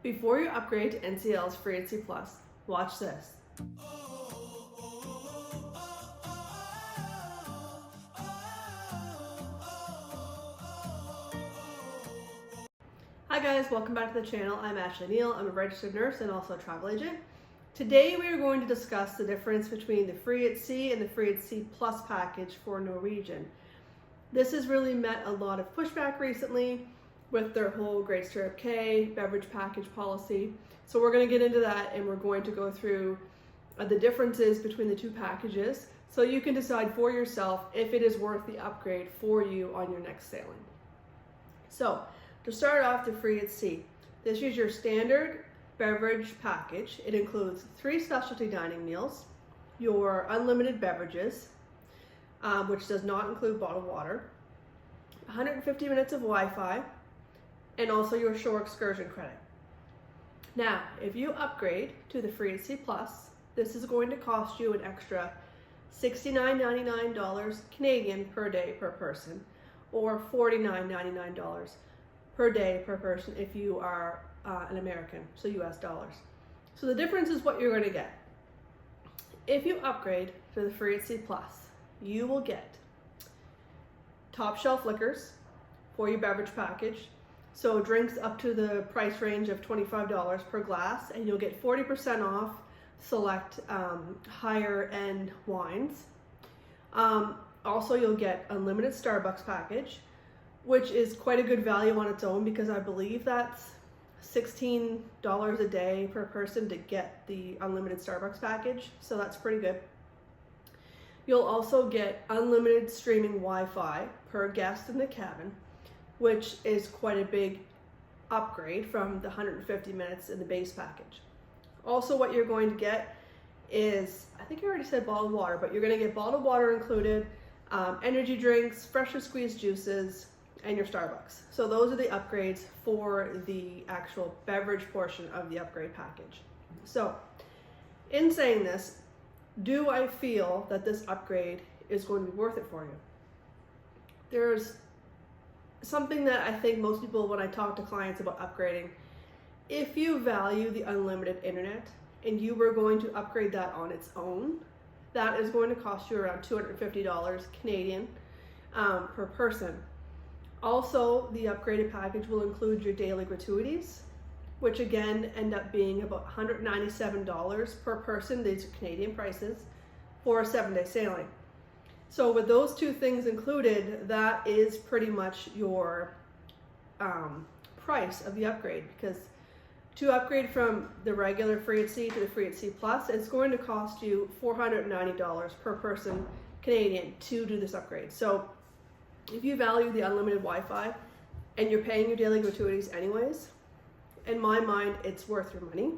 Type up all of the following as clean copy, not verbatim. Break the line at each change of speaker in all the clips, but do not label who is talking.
Before you upgrade to NCL's Free at C+, watch this. Hi guys, welcome back to the channel. I'm Ashley Neal. I'm a registered nurse and also a travel agent. Today we are going to discuss the difference between the Free at C and the Free at C Plus package for Norwegian. This has really met a lot of pushback recently with their whole Great Stirrup K beverage package policy. So we're going to get into that and we're going to go through the differences between the two packages so you can decide for yourself if it is worth the upgrade for you on your next sailing. So to start off, the Free at C. This is your standard beverage package. It includes 3 specialty dining meals, your unlimited beverages, which does not include bottled water, 150 minutes of Wi-Fi, and also your shore excursion credit. Now, if you upgrade to the Free at C Plus, this is going to cost you an extra $69.99 Canadian per day per person, or $49.99 per day per person if you are an American, so US dollars. So the difference is what you're going to get. If you upgrade to the Free at C Plus, you will get top shelf liquors for your beverage package. So drinks up to the price range of $25 per glass, and you'll get 40% off select higher end wines. Also, you'll get unlimited Starbucks package, which is quite a good value on its own because I believe that's $16 a day per person to get the unlimited Starbucks package. So that's pretty good. You'll also get unlimited streaming Wi-Fi per guest in the cabin, which is quite a big upgrade from the 150 minutes in the base package. Also, what you're going to get is, I think I already said bottled water, but you're going to get bottled water included, energy drinks, freshly squeezed juices, and your Starbucks. So those are the upgrades for the actual beverage portion of the upgrade package. So in saying this, do I feel that this upgrade is going to be worth it for you? There's something that I think most people, when I talk to clients about upgrading, if you value the unlimited internet and you were going to upgrade that on its own, that is going to cost you around $250 Canadian per person. Also, the upgraded package will include your daily gratuities, which again end up being about $197 per person. These are Canadian prices for a 7-day sailing. So with those two things included, that is pretty much your price of the upgrade, because to upgrade from the regular Free at C to the Free at C Plus, it's going to cost you $490 per person Canadian to do this upgrade. So if you value the unlimited Wi-Fi and you're paying your daily gratuities anyways, in my mind, it's worth your money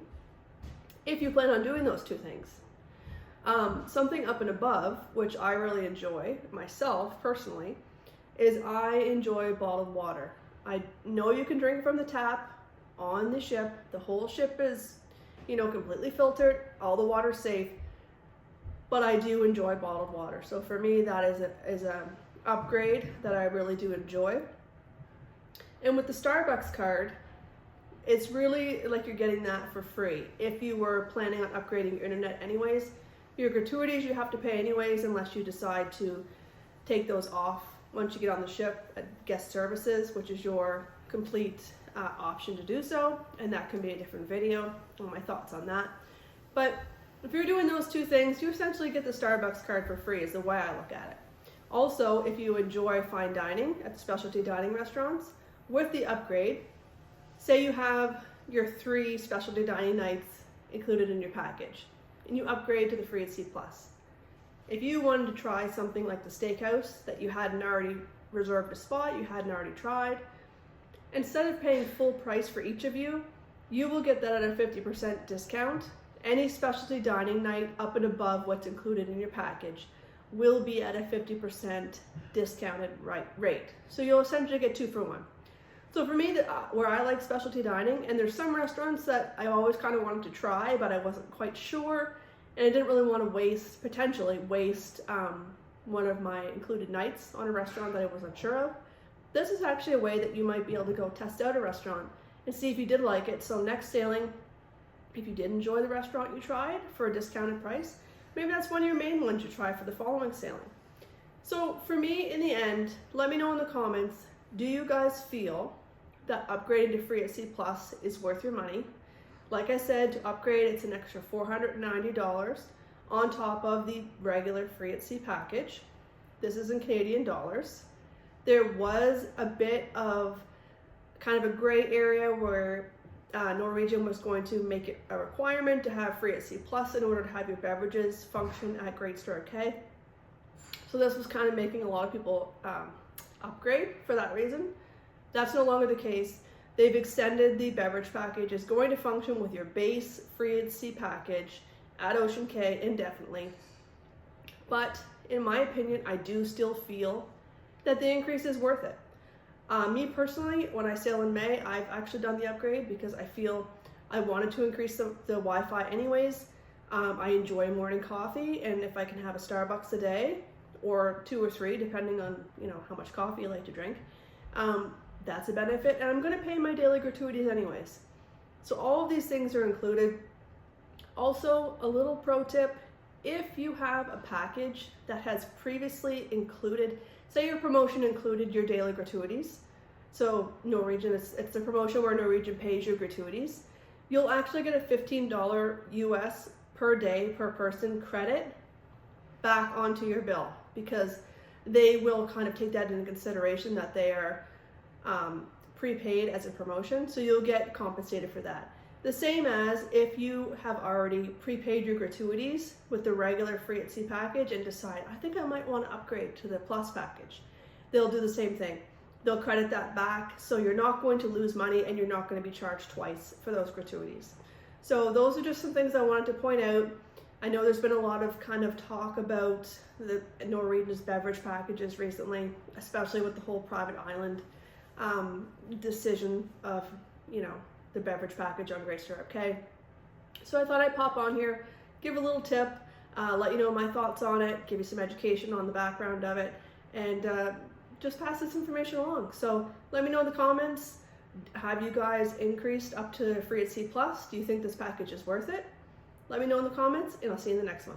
if you plan on doing those two things. Something up and above, which I really enjoy myself personally, is I enjoy bottled water. I know you can drink from the tap on the ship. The whole ship is, completely filtered. All the water's safe, but I do enjoy bottled water. So for me, that is a upgrade that I really do enjoy. And with the Starbucks card, it's really like you're getting that for free. If you were planning on upgrading your internet anyways, your gratuities you have to pay anyways unless you decide to take those off once you get on the ship at guest services, which is your complete option to do so, and that can be a different video on my thoughts on that. But if you're doing those two things, you essentially get the Starbucks card for free is the way I look at it. Also, if you enjoy fine dining at the specialty dining restaurants, with the upgrade, say you have your 3 specialty dining nights included in your package, and you upgrade to the Free at C Plus. If you wanted to try something like the steakhouse that you hadn't already reserved a spot, you hadn't already tried, instead of paying full price for each of you, you will get that at a 50% discount. Any specialty dining night up and above what's included in your package will be at a 50% discounted rate. So you'll essentially get 2 for 1. So for me, where I like specialty dining, and there's some restaurants that I always kind of wanted to try, but I wasn't quite sure, and I didn't really want to potentially waste one of my included nights on a restaurant that I wasn't sure of. This is actually a way that you might be able to go test out a restaurant and see if you did like it. So next sailing, if you did enjoy the restaurant you tried for a discounted price, maybe that's one of your main ones you try for the following sailing. So for me, in the end, let me know in the comments, do you guys feel that upgrading to Free at Sea Plus is worth your money? Like I said, to upgrade, it's an extra $490 on top of the regular Free at Sea package. This is in Canadian dollars. There was a bit of kind of a gray area where Norwegian was going to make it a requirement to have Free at Sea Plus in order to have your beverages function at Great Stirrup Cay. So this was kind of making a lot of people upgrade for that reason. That's no longer the case. They've extended the beverage package. It's going to function with your base Free at Sea package at Ocean Cay indefinitely. But in my opinion, I do still feel that the increase is worth it. Me personally, when I sail in May, I've actually done the upgrade because I feel I wanted to increase the Wi-Fi anyways. I enjoy morning coffee, and if I can have a Starbucks a day, or 2 or 3, depending on how much coffee you like to drink, that's a benefit, and I'm going to pay my daily gratuities anyways. So all of these things are included. Also, a little pro tip, if you have a package that has previously included, say your promotion included your daily gratuities, so Norwegian, it's a promotion where Norwegian pays your gratuities, you'll actually get a $15 US per day per person credit back onto your bill, because they will kind of take that into consideration that they are prepaid as a promotion, so you'll get compensated for that. The same as if you have already prepaid your gratuities with the regular Free at Sea package and decide, I think I might want to upgrade to the Plus package. They'll do the same thing. They'll credit that back, so you're not going to lose money and you're not going to be charged twice for those gratuities. So those are just some things I wanted to point out. I know there's been a lot of kind of talk about the Norwegian's beverage packages recently, especially with the whole private island decision of, the beverage package on Great Stirrup Cay. So I thought I'd pop on here, give a little tip, let you know my thoughts on it, give you some education on the background of it, and just pass this information along. So let me know in the comments, have you guys increased up to Free at Sea Plus? Do you think this package is worth it? Let me know in the comments, and I'll see you in the next one.